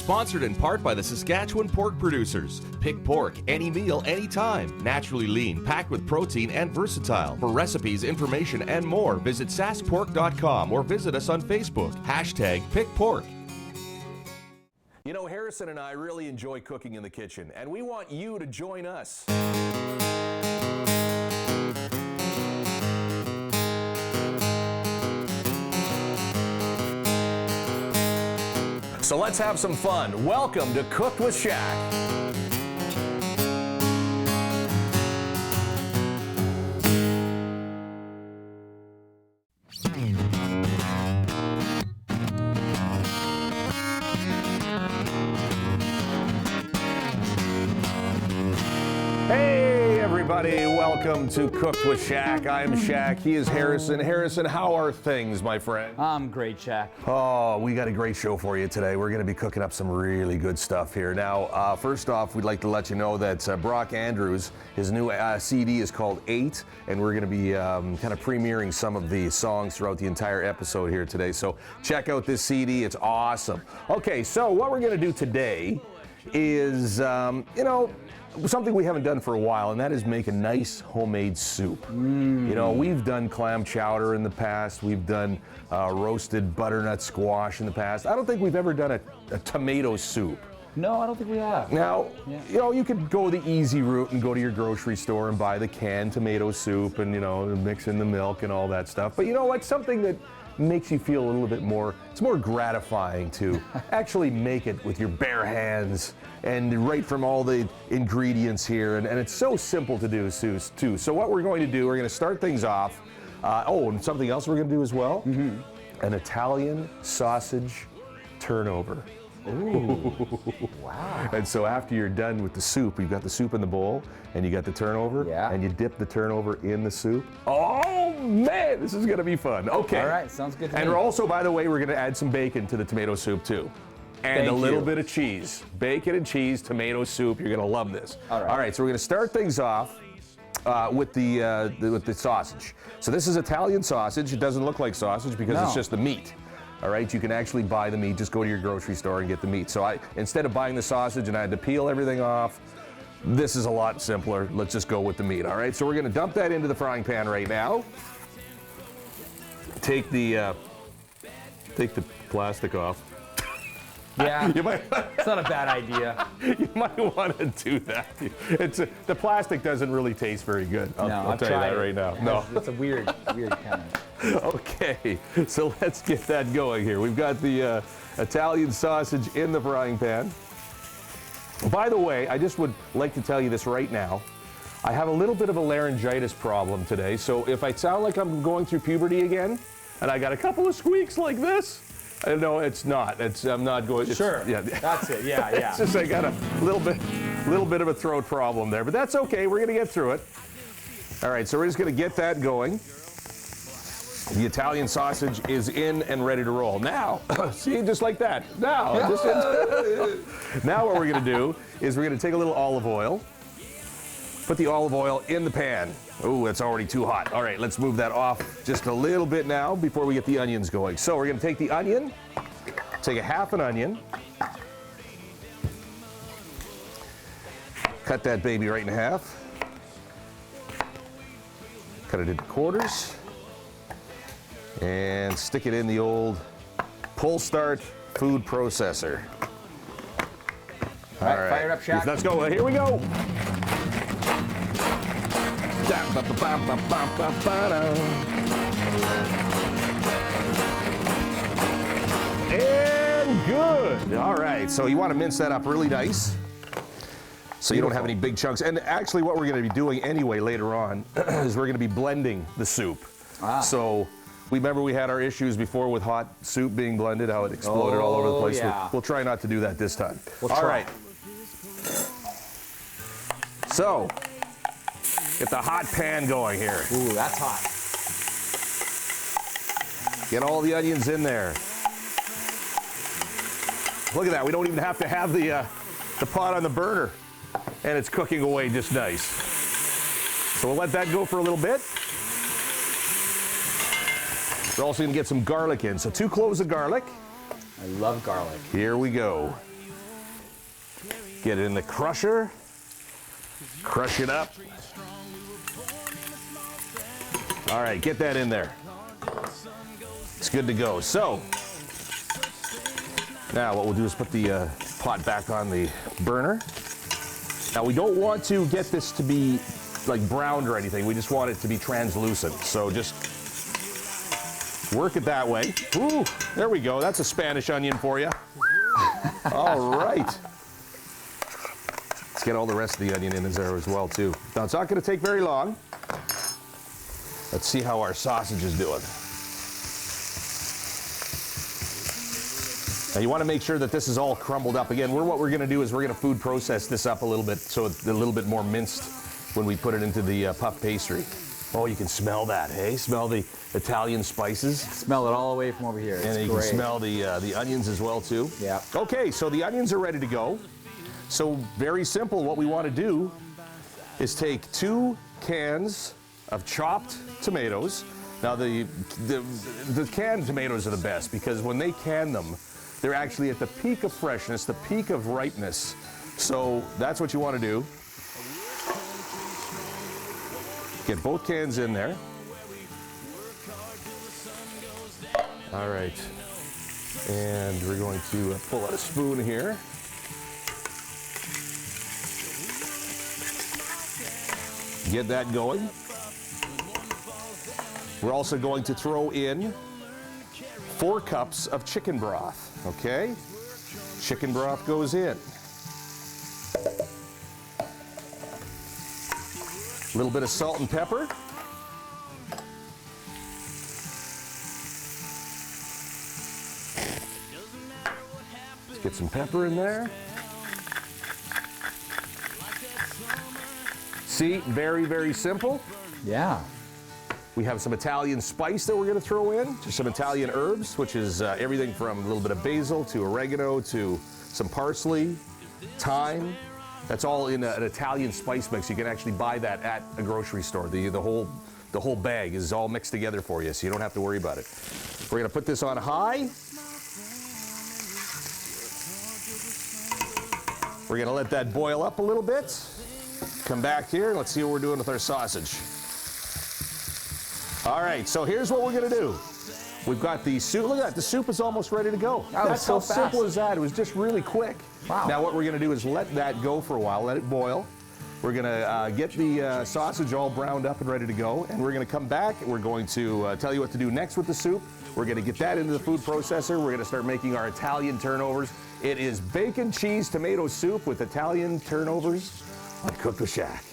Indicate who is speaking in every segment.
Speaker 1: Sponsored in part by the Saskatchewan pork producers. Pick pork any meal, anytime. Naturally lean, packed with protein and versatile. For recipes, information, and more, visit saskpork.com or visit us on Facebook. #PickPork. You know, Harrison and I really enjoy cooking in the kitchen, and we want you to join us. So let's have some fun. Welcome to Cooked with Shaq. Hey everybody, welcome to Cooked with Shaq. I'm Shaq, he is Harrison. Harrison, how are things, my friend?
Speaker 2: I'm great, Shaq.
Speaker 1: Oh, we got a great show for you today. We're going to be cooking up some really good stuff here. Now, first off, we'd like to let you know that Brock Andrews, his new CD is called 8, and we're going to be kind of premiering some of the songs throughout the entire episode here today. So check out this CD, it's awesome. Okay, so what we're going to do today is, something we haven't done for a while, and that is make a nice homemade soup. You know, we've done clam chowder in the past. We've done roasted butternut squash in the past. I don't think we've ever done a tomato soup.
Speaker 2: No, I don't think we have.
Speaker 1: Now, you could go the easy route and go to your grocery store and buy the canned tomato soup and, mix in the milk and all that stuff. But you know what? Something that makes you feel a little bit more, it's more gratifying to actually make it with your bare hands and right from all the ingredients here. And it's so simple to do, too. So what we're going to do, we're going to start things off. And something else we're going to do as well, an Italian sausage turnover. Ooh, wow. And so after you're done with the soup, you've got the soup in the bowl, and you got the turnover, and you dip the turnover in the soup. Oh, man, this is going to be fun. Okay.
Speaker 2: All right, sounds good to me.
Speaker 1: And we're also, by the way, we're going to add some bacon to the tomato soup, too. And a little bit of cheese. Bacon and cheese, tomato soup. You're going to love this. All right, so we're going to start things off with the sausage. So this is Italian sausage. It doesn't look like sausage because it's just the meat. All right, you can actually buy the meat. Just go to your grocery store and get the meat. So instead of buying the sausage and I had to peel everything off, this is a lot simpler. Let's just go with the meat. All right, so we're going to dump that into the frying pan right now. Take the plastic off.
Speaker 2: Yeah, it's not a bad idea.
Speaker 1: You might want to do that. The plastic doesn't really taste very good. I'll tell you that right now. No,
Speaker 2: it's a weird kind of.
Speaker 1: Okay, so let's get that going here. We've got the Italian sausage in the frying pan. By the way, I just would like to tell you this right now. I have a little bit of a laryngitis problem today, so if I sound like I'm going through puberty again, and I got a couple of squeaks like this, no, it's not. I'm not going.
Speaker 2: Sure.
Speaker 1: Yeah.
Speaker 2: That's it. Yeah.
Speaker 1: It's just I got a little bit of a throat problem there, but that's okay. We're gonna get through it. All right, so we're just gonna get that going. The Italian sausage is in and ready to roll. Now, see, just like that. Now what we're gonna do is we're gonna take a little olive oil, put the olive oil in the pan. Oh, it's already too hot. All right, let's move that off just a little bit now before we get the onions going. So we're gonna take the onion, take a half an onion, cut that baby right in half, cut it into quarters, and stick it in the old pull start food processor.
Speaker 2: All right, fire it up, Shaq.
Speaker 1: Let's go, here we go. And good. All right, so you want to mince that up really nice so you don't have any big chunks. And actually what we're going to be doing anyway later on is we're going to be blending the soup. So remember we had our issues before with hot soup being blended, how it exploded all over the place.
Speaker 2: Yeah.
Speaker 1: We'll try not to do that this time.
Speaker 2: All right.
Speaker 1: So, get the hot pan going here.
Speaker 2: Ooh, that's hot.
Speaker 1: Get all the onions in there. Look at that, we don't even have to have the pot on the burner, and it's cooking away just nice. So we'll let that go for a little bit. We're also gonna get some garlic in, so 2 cloves of garlic.
Speaker 2: I love garlic.
Speaker 1: Here we go. Get it in the crusher. Crush it up. All right, get that in there. It's good to go. So, now what we'll do is put the pot back on the burner. Now we don't want to get this to be like browned or anything. We just want it to be translucent. So just work it that way. Ooh, there we go. That's a Spanish onion for you. All right. Let's get all the rest of the onion in there as well too. Now it's not going to take very long. Let's see how our sausage is doing. Now you want to make sure that this is all crumbled up. Again, what we're going to do is we're going to food process this up a little bit so it's a little bit more minced when we put it into the puff pastry. Oh, you can smell that, hey? Smell the Italian spices.
Speaker 2: Smell it all the way from over here.
Speaker 1: And you can smell the onions as well too.
Speaker 2: Yeah.
Speaker 1: Okay, so the onions are ready to go. So very simple. What we want to do is take 2 cans of chopped tomatoes. Now the canned tomatoes are the best because when they can them, they're actually at the peak of freshness, the peak of ripeness. So that's what you want to do. Get both cans in there. All right. And we're going to pull out a spoon here. Get that going. We're also going to throw in 4 cups of chicken broth, okay? Chicken broth goes in. A little bit of salt and pepper. Let's get some pepper in there. See, very, very simple.
Speaker 2: Yeah.
Speaker 1: We have some Italian spice that we're going to throw in, just some Italian herbs, which is everything from a little bit of basil to oregano to some parsley, thyme. That's all in an Italian spice mix. You can actually buy that at a grocery store. The whole bag is all mixed together for you, so you don't have to worry about it. We're going to put this on high. We're going to let that boil up a little bit. Come back here and let's see what we're doing with our sausage. All right, so here's what we're going to do. We've got the soup. Look at that. The soup is almost ready to go. That's
Speaker 2: so
Speaker 1: how
Speaker 2: fast.
Speaker 1: simple as that. It was just really quick.
Speaker 2: Wow.
Speaker 1: Now what we're going to do is let that go for a while. Let it boil. We're going to get the sausage all browned up and ready to go. And we're going to come back. We're going to tell you what to do next with the soup. We're going to get that into the food processor. We're going to start making our Italian turnovers. It is bacon, cheese, tomato soup with Italian turnovers on Cooked with Shaq.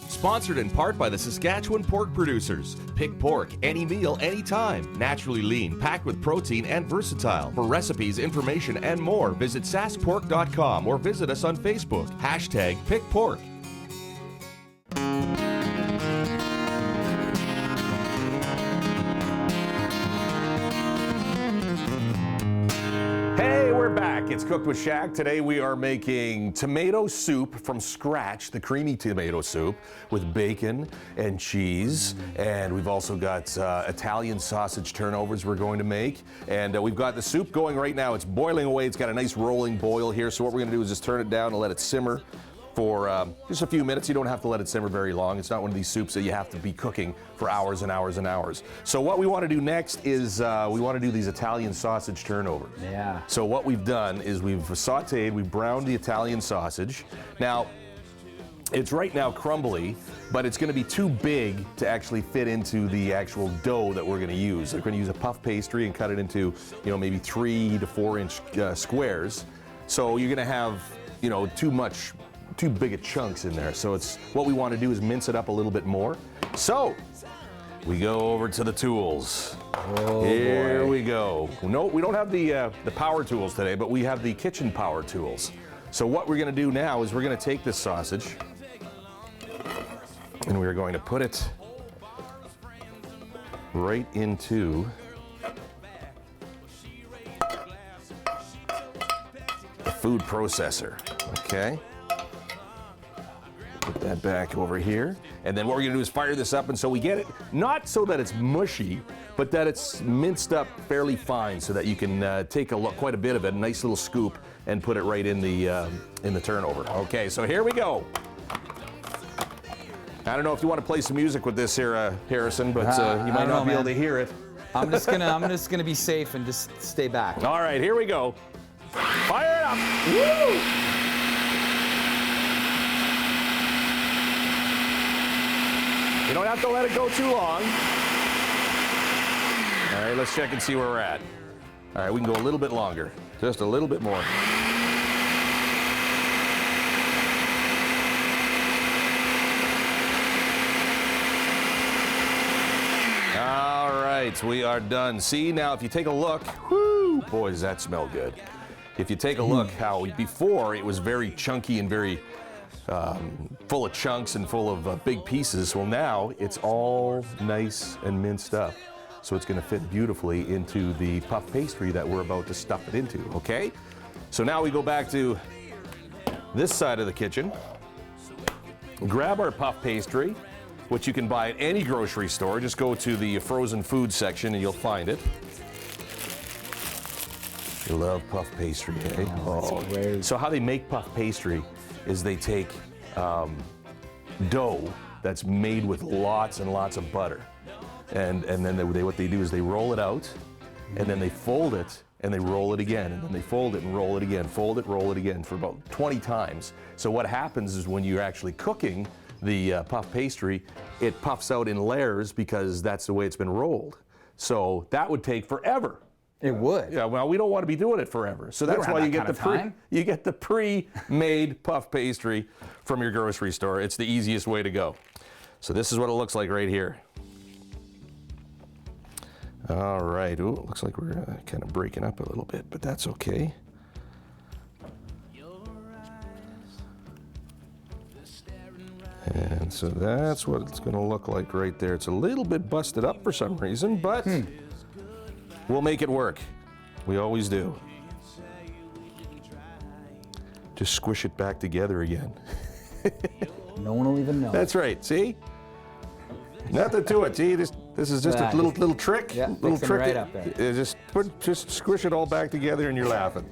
Speaker 3: Sponsored in part by the Saskatchewan pork producers. Pick pork any meal, anytime. Naturally lean, packed with protein and versatile. For recipes, information, and more, visit saskpork.com or visit us on Facebook. #PickPork.
Speaker 1: Hey, we're back. It's Cooked with Shaq. Today we are making tomato soup from scratch, the creamy tomato soup with bacon and cheese. And we've also got Italian sausage turnovers we're going to make. And we've got the soup going right now. It's boiling away. It's got a nice rolling boil here. So what we're going to do is just turn it down and let it simmer for just a few minutes. You don't have to let it simmer very long. It's not one of these soups that you have to be cooking for hours and hours and hours. So what we want to do next is we want to do these Italian sausage turnovers.
Speaker 2: Yeah.
Speaker 1: So what we've done is we've sauteed, we've browned the Italian sausage. Now, it's right now crumbly, but it's going to be too big to actually fit into the actual dough that we're going to use. We're going to use a puff pastry and cut it into, maybe 3 to 4 inch squares. So you're going to have, too big of chunks in there. So it's what we want to do is mince it up a little bit more. So we go over to the tools.
Speaker 2: Oh,
Speaker 1: Here
Speaker 2: boy.
Speaker 1: we go. No, we don't have the power tools today, but we have the kitchen power tools. So what we're going to do now is we're going to take this sausage and we're going to put it right into the food processor. Okay. Put that back over here. And then what we're gonna do is fire this up, and so we get it, not so that it's mushy, but that it's minced up fairly fine so that you can take quite a bit of it, a nice little scoop, and put it right in the turnover. Okay, so here we go. I don't know if you want to play some music with this here, Harrison, but you might not be able to hear it.
Speaker 2: I'm just gonna be safe and just stay back.
Speaker 1: All right, here we go. Fire it up! Woo! You don't have to let it go too long. All right, let's check and see where we're at. All right, we can go a little bit longer, just a little bit more. All right, we are done. See, now if you take a look, whoo, boy, does that smell good. If you take a look how before it was very chunky and very full of chunks and full of big pieces, well now it's all nice and minced up. So it's gonna fit beautifully into the puff pastry that we're about to stuff it into, okay? So now we go back to this side of the kitchen, grab our puff pastry, which you can buy at any grocery store. Just go to the frozen food section and you'll find it. You love puff pastry, eh?
Speaker 2: Oh, that's great.
Speaker 1: So how they make puff pastry is they take dough that's made with lots and lots of butter. And then what they do is they roll it out, and then they fold it, and they roll it again, and then they fold it and roll it again, fold it, roll it again for about 20 times. So what happens is when you're actually cooking the puff pastry, it puffs out in layers because that's the way it's been rolled. So that would take forever.
Speaker 2: It would.
Speaker 1: Yeah, well, we don't want to be doing it forever. So that's why you get the pre-made puff pastry from your grocery store. It's the easiest way to go. So this is what it looks like right here. All right. Ooh, it looks like we're kind of breaking up a little bit, but that's okay. And so that's what it's going to look like right there. It's a little bit busted up for some reason, but we'll make it work. We always do. Just squish it back together again.
Speaker 2: No one will even know.
Speaker 1: That's right. See? Nothing to it. See, this is just a little trick.
Speaker 2: Yeah,
Speaker 1: little trick.
Speaker 2: right up there.
Speaker 1: Just squish it all back together, and you're laughing.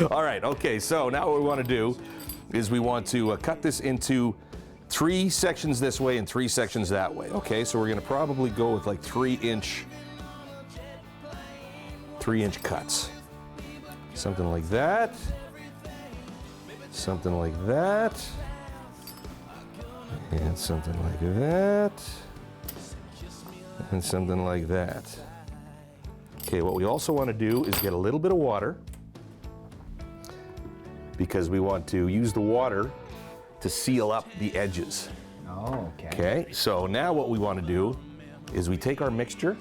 Speaker 1: All right. Okay. So now what we want to do is we want to cut this into 3 sections this way and 3 sections that way. Okay. So we're going to probably go with like 3-inch cuts. Something like that. Something like that. And something like that. And something like that. Okay, what we also want to do is get a little bit of water, because we want to use the water to seal up the edges.
Speaker 2: Oh, okay.
Speaker 1: Okay, so now what we want to do is we take our mixture,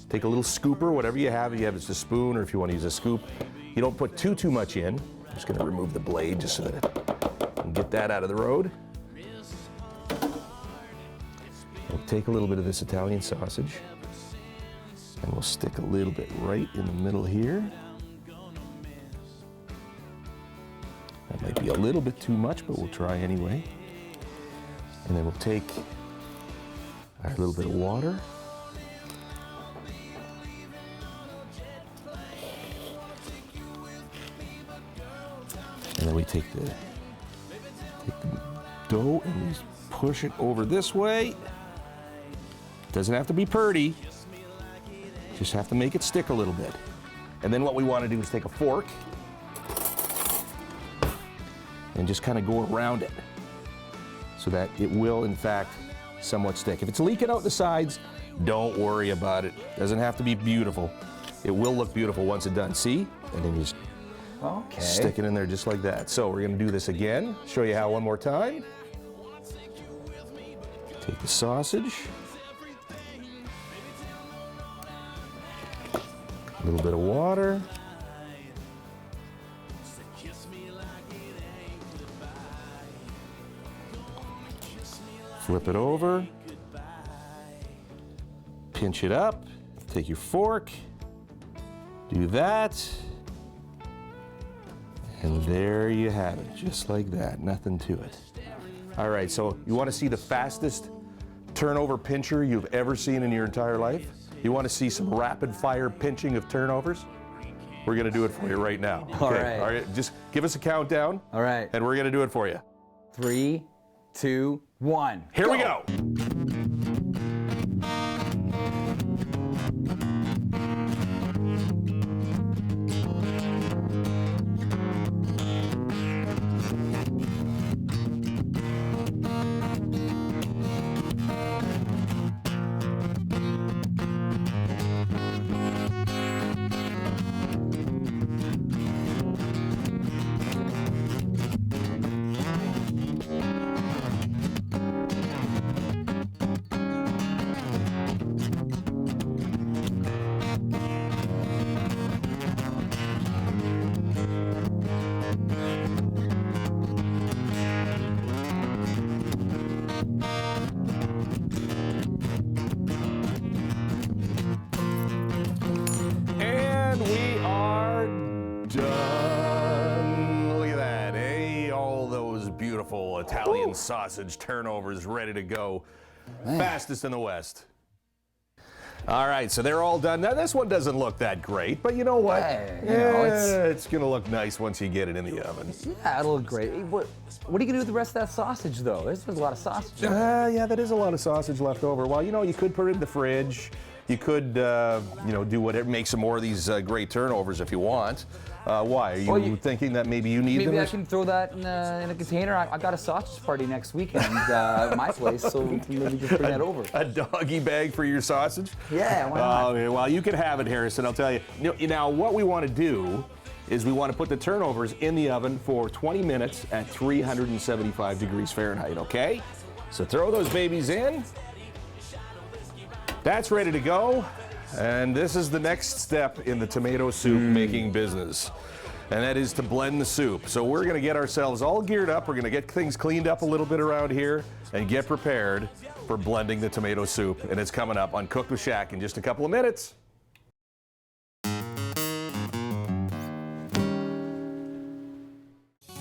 Speaker 1: take a little scooper, whatever you have. If you have it's a spoon, or if you want to use a scoop. You don't put too much in. I'm just going to remove the blade just so that I can get that out of the road. We'll take a little bit of this Italian sausage, and we'll stick a little bit right in the middle here. That might be a little bit too much, but we'll try anyway. And then we'll take our little bit of water. And then we take the dough and we push it over this way. Doesn't have to be pretty. Just have to make it stick a little bit. And then what we want to do is take a fork and just kind of go around it so that it will, in fact, somewhat stick. If it's leaking out the sides, don't worry about it. Doesn't have to be beautiful. It will look beautiful once it's done. See? And then you just stick it in there just like that. So we're going to do this again. Show you how one more time. Take the sausage. A little bit of water. Flip it over. Pinch it up. Take your fork. Do that. And there you have it, just like that, nothing to it. All right, so you want to see the fastest turnover pincher you've ever seen in your entire life? You want to see some rapid fire pinching of turnovers? We're going to do it for you right now.
Speaker 2: All right.
Speaker 1: Just give us a countdown.
Speaker 2: All right.
Speaker 1: And we're going to do it for you.
Speaker 2: 3, 2, 1.
Speaker 1: Here we go. And we are done. Look at that, eh? All those beautiful Italian sausage turnovers ready to go. Fastest in the West. All right, so they're all done. Now, this one doesn't look that great, but you know what? It's going to look nice once you get it in the oven.
Speaker 2: Yeah, it'll look great. What are you going to do with the rest of that sausage, though? There's a lot of sausage.
Speaker 1: Yeah, that is a lot of sausage left over. Well, you know, you could put it in the fridge. You could, do whatever, make some more of these great turnovers if you want. Why? Are you thinking that maybe you need them?
Speaker 2: Maybe I can throw that in a container. I got a sausage party next weekend at my place, so maybe just bring that over.
Speaker 1: A doggy bag for your sausage?
Speaker 2: Yeah, why not?
Speaker 1: Okay, well, you can have it, Harrison. I'll tell you. Now, what we want to do is we want to put the turnovers in the oven for 20 minutes at 375 degrees Fahrenheit, okay? So throw those babies in. That's ready to go. And this is the next step in the tomato soup making business. And that is to blend the soup. So we're going to get ourselves all geared up. We're going to get things cleaned up a little bit around here and get prepared for blending the tomato soup. And it's coming up on Cooked with Shaq in just a couple of minutes.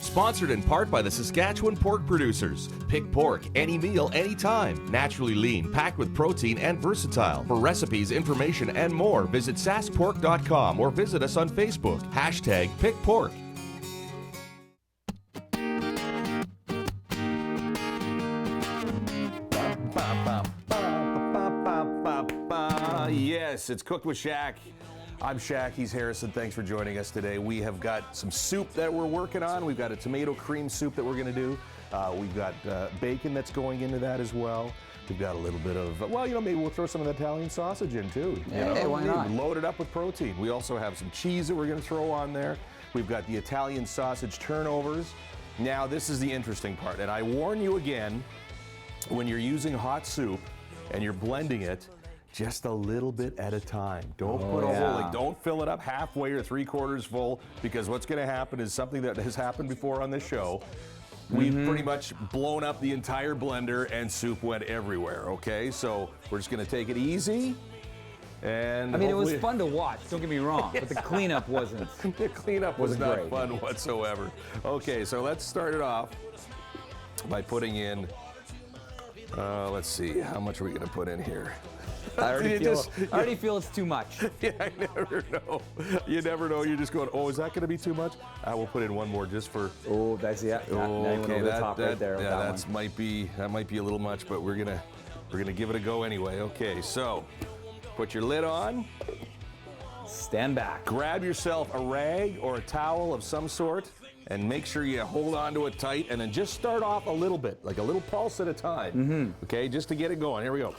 Speaker 3: Sponsored in part by the Saskatchewan pork producers. Pick pork any meal, anytime. Naturally lean, packed with protein and versatile. For recipes, information, and more, visit saskpork.com or visit us on Facebook. #PickPork.
Speaker 1: Yes, it's Cooked with Shaq. I'm Shaq, he's Harrison. Thanks for joining us today. We have got some soup that we're working on. We've got a tomato cream soup that we're going to do. We've got bacon that's going into that as well. We've got a little bit of, maybe we'll throw some of the Italian sausage in too.
Speaker 2: Hey, why not?
Speaker 1: Load it up with protein. We also have some cheese that we're going to throw on there. We've got the Italian sausage turnovers. Now, this is the interesting part, and I warn you again, when you're using hot soup and you're blending it, just a little bit at a time. Don't put a whole, don't fill it up halfway or 3/4 full, because what's going to happen is something that has happened before on this show. We've pretty much blown up the entire blender and soup went everywhere, okay? So we're just going to take it easy. And
Speaker 2: I mean, it was fun to watch, don't get me wrong, but the cleanup wasn't.
Speaker 1: The cleanup was not
Speaker 2: great.
Speaker 1: fun whatsoever. Okay, so let's start it off by putting in, let's see, how much are we going to put in here?
Speaker 2: I already feel it's too much.
Speaker 1: Yeah, I never know. You never know. You're just going, oh, is that going to be too much? I will put in one more just for.
Speaker 2: Oh, that's now you went over the top right there.
Speaker 1: Yeah, that might be a little much, but we're gonna give it a go anyway. Okay, so put your lid on.
Speaker 2: Stand back.
Speaker 1: Grab yourself a rag or a towel of some sort, and make sure you hold on to it tight, and then just start off a little bit, like a little pulse at a time. Okay, just to get it going. Here we go.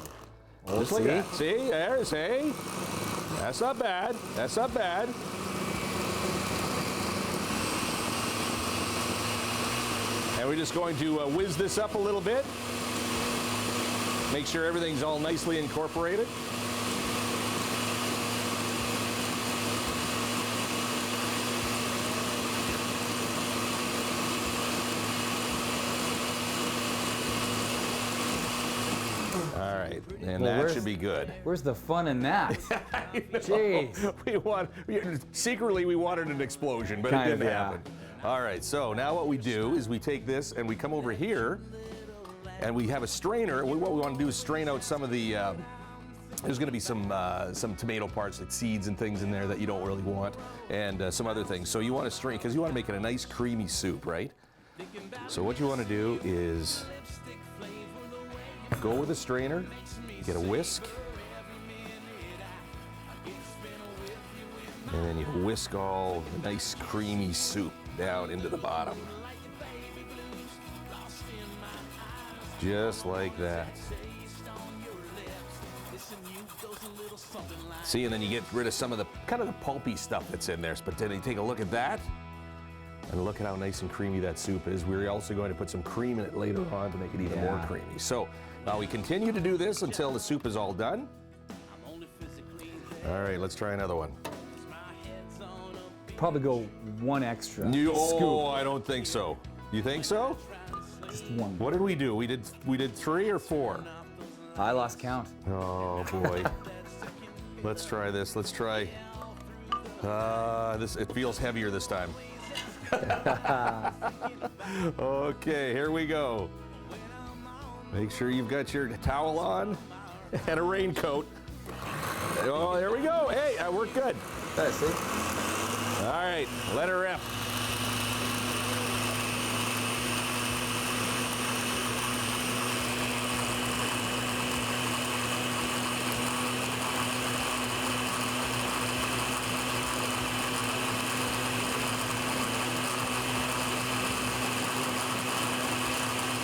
Speaker 1: Just like that. See, there, see? That's not bad. That's not bad. And we're just going to whiz this up a little bit. Make sure everything's all nicely incorporated. All right, and that should be good.
Speaker 2: Where's the fun in that? Jeez.
Speaker 1: Secretly, we wanted an explosion, but it didn't happen. All right, so now what we do is we take this and we come over here And we have a strainer. What we want to do is strain out some of the, there's going to be some tomato parts, like seeds and things in there that you don't really want, and some other things. So you want to strain, because you want to make it a nice creamy soup, right? So what you want to do is go with a strainer, get a whisk, and then you whisk all the nice creamy soup down into the bottom. Just like that. See, and then you get rid of some of the kind of the pulpy stuff that's in there. But then you take a look at that, and look at how nice and creamy that soup is. We're also going to put some cream in it later on to make it even more creamy. So now we continue to do this until the soup is all done. All right, let's try another one.
Speaker 2: Probably go one extra.
Speaker 1: Oh, I don't think so. You think so?
Speaker 2: Just one.
Speaker 1: What did we do? We did 3 or 4?
Speaker 2: I lost count.
Speaker 1: Oh boy. Let's try this. Let's try. This. It feels heavier this time. Okay, here we go. Make sure you've got your towel on and a raincoat. Oh, there we go. Hey, that worked good.
Speaker 2: There, see?
Speaker 1: All right, let her rip.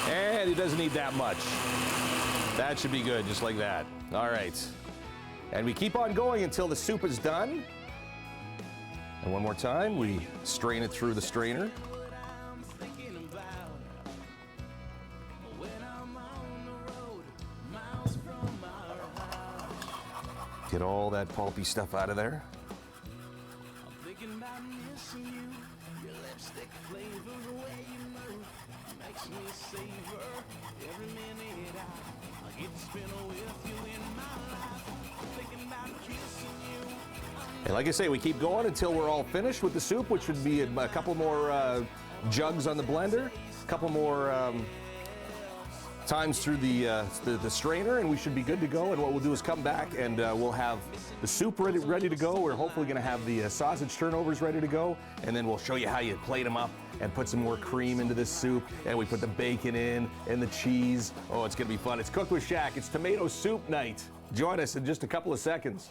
Speaker 1: And it doesn't need that much. That should be good, just like that. All right. And we keep on going until the soup is done. And one more time, we strain it through the strainer. Get all that pulpy stuff out of there. And like I say, we keep going until we're all finished with the soup, which would be a couple more jugs on the blender, a couple more times through the strainer, and we should be good to go. And what we'll do is come back and we'll have the soup ready to go. We're hopefully going to have the sausage turnovers ready to go, and then we'll show you how you plate them up and put some more cream into this soup. And we put the bacon in and the cheese. Oh, it's going to be fun. It's Cook with Shaq. It's tomato soup night. Join us in just a couple of seconds.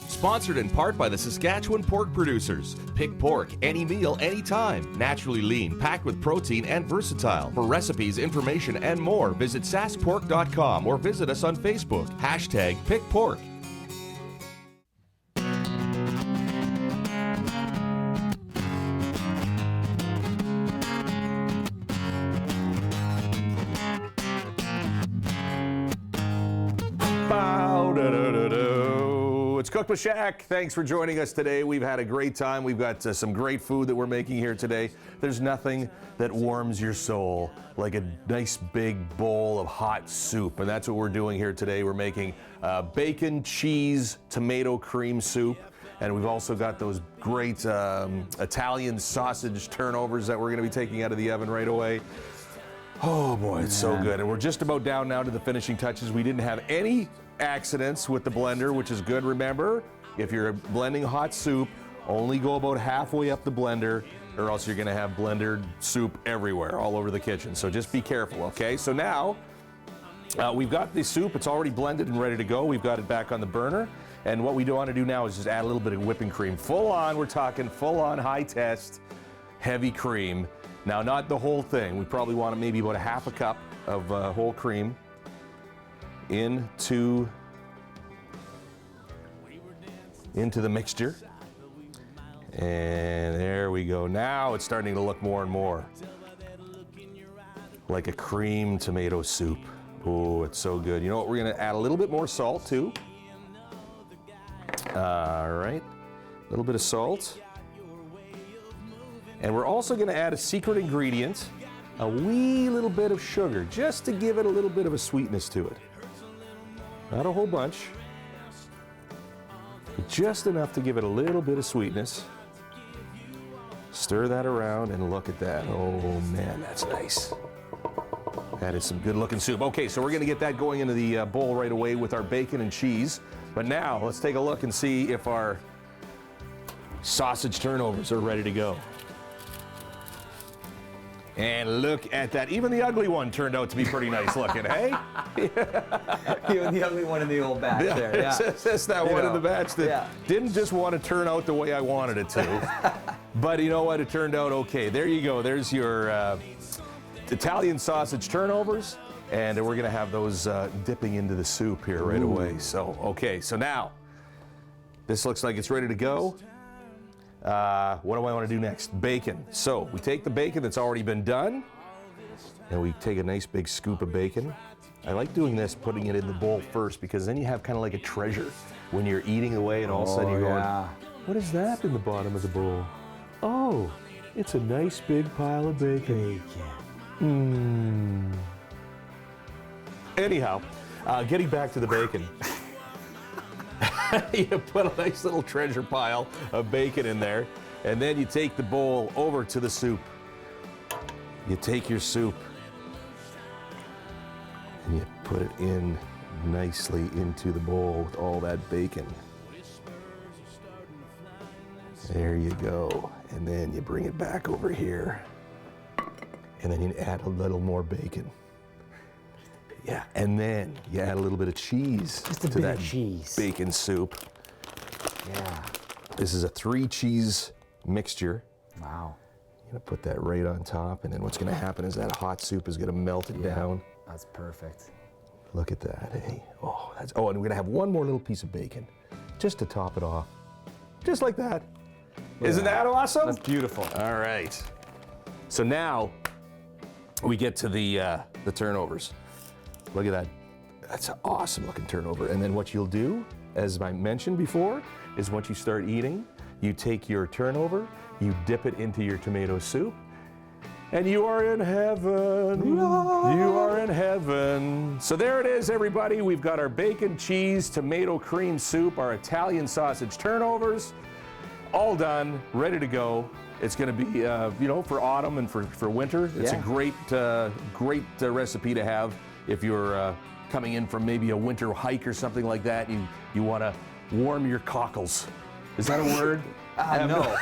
Speaker 3: Sponsored in part by the Saskatchewan pork producers. Pick pork any meal, anytime. Naturally lean, packed with protein and versatile. For recipes, information, and more, visit saskpork.com or visit us on Facebook. #PickPork.
Speaker 1: It's Cook with Shaq. Thanks for joining us today. We've had a great time. We've got some great food that we're making here today. There's nothing that warms your soul like a nice big bowl of hot soup, and that's what we're doing here today. We're making bacon, cheese, tomato cream soup, and we've also got those great Italian sausage turnovers that we're going to be taking out of the oven right away. Oh boy, it's so good. And we're just about down now to the finishing touches. We didn't have any accidents with the blender, which is good. Remember, if you're blending hot soup, only go about halfway up the blender, or else you're gonna have blendered soup everywhere, all over the kitchen. So just be careful, okay? So now, we've got the soup. It's already blended and ready to go. We've got it back on the burner. And what we want to do now is just add a little bit of whipping cream. Full on, we're talking full on, high test, heavy cream. Now, not the whole thing. We probably want maybe about a half a cup of whole cream into the mixture. And there we go. Now it's starting to look more and more like a cream tomato soup. Oh, it's so good. You know what? We're going to add a little bit more salt too. All right, a little bit of salt. And we're also going to add a secret ingredient, a wee little bit of sugar, just to give it a little bit of a sweetness to it. Not a whole bunch, but just enough to give it a little bit of sweetness. Stir that around and look at that. Oh man, that's nice. That is some good looking soup. Okay, so we're gonna get that going into the bowl right away with our bacon and cheese. But now let's take a look and see if our sausage turnovers are ready to go. And look at that. Even the ugly one turned out to be pretty nice looking, hey?
Speaker 2: Even the ugly one in the old batch there. Yeah.
Speaker 1: It's that one in the batch that didn't just want to turn out the way I wanted it to. But you know what? It turned out okay. There you go. There's your Italian sausage turnovers. And we're going to have those dipping into the soup here right away. So, okay. So now, this looks like it's ready to go. What do I want to do next? Bacon. So we take the bacon that's already been done, and we take a nice big scoop of bacon. I like doing this, putting it in the bowl first, because then you have kind of like a treasure when you're eating away, and all of a sudden you're going, what is that in the bottom of the bowl? Oh, it's a nice big pile of bacon. Anyhow, getting back to the bacon. You put a nice little treasure pile of bacon in there, and then you take the bowl over to the soup. You take your soup and you put it in nicely into the bowl with all that bacon. There you go. And then you bring it back over here, and then you add a little more bacon. Yeah, and then you add a little bit of cheese to that bacon soup.
Speaker 2: Yeah.
Speaker 1: This is a 3-cheese mixture.
Speaker 2: Wow.
Speaker 1: You're gonna put that right on top, and then what's gonna happen is that hot soup is gonna melt it down.
Speaker 2: That's perfect.
Speaker 1: Look at that, eh? Oh, and we're gonna have one more little piece of bacon, just to top it off. Just like that. Yeah. Isn't that awesome?
Speaker 2: That's beautiful.
Speaker 1: All right. So now we get to the turnovers. Look at that. That's an awesome looking turnover. And then what you'll do, as I mentioned before, is once you start eating, you take your turnover, you dip it into your tomato soup, and you are in heaven. You are in heaven. So there it is, everybody. We've got our bacon, cheese, tomato cream soup, our Italian sausage turnovers, all done, ready to go. It's going to be, for autumn and for winter. It's a great recipe to have if you're coming in from maybe a winter hike or something like that. You want to warm your cockles. Is that a word?
Speaker 2: No.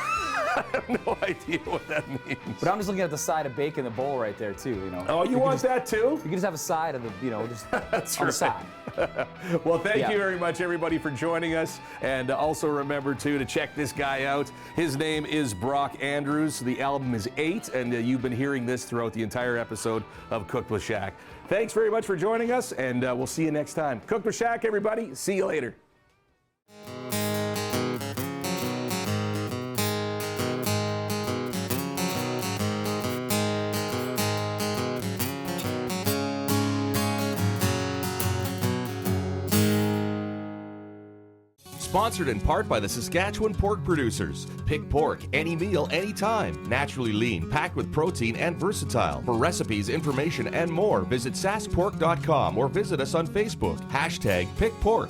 Speaker 1: I have no idea what that means.
Speaker 2: But I'm just looking at the side of bacon in the bowl right there too,
Speaker 1: Oh, you want that too?
Speaker 2: You can just have a side of the, just
Speaker 1: That's
Speaker 2: on
Speaker 1: right.
Speaker 2: the side.
Speaker 1: Well, thank you very much, everybody, for joining us. And also remember, too, to check this guy out. His name is Brock Andrews. The album is 8, and you've been hearing this throughout the entire episode of Cooked with Shaq. Thanks very much for joining us, and we'll see you next time. Cooked with Shaq, everybody. See you later.
Speaker 3: Sponsored in part by the Saskatchewan pork producers. Pick pork any meal, anytime. Naturally lean, packed with protein and versatile. For recipes, information, and more, visit saskpork.com or visit us on Facebook. #PickPork.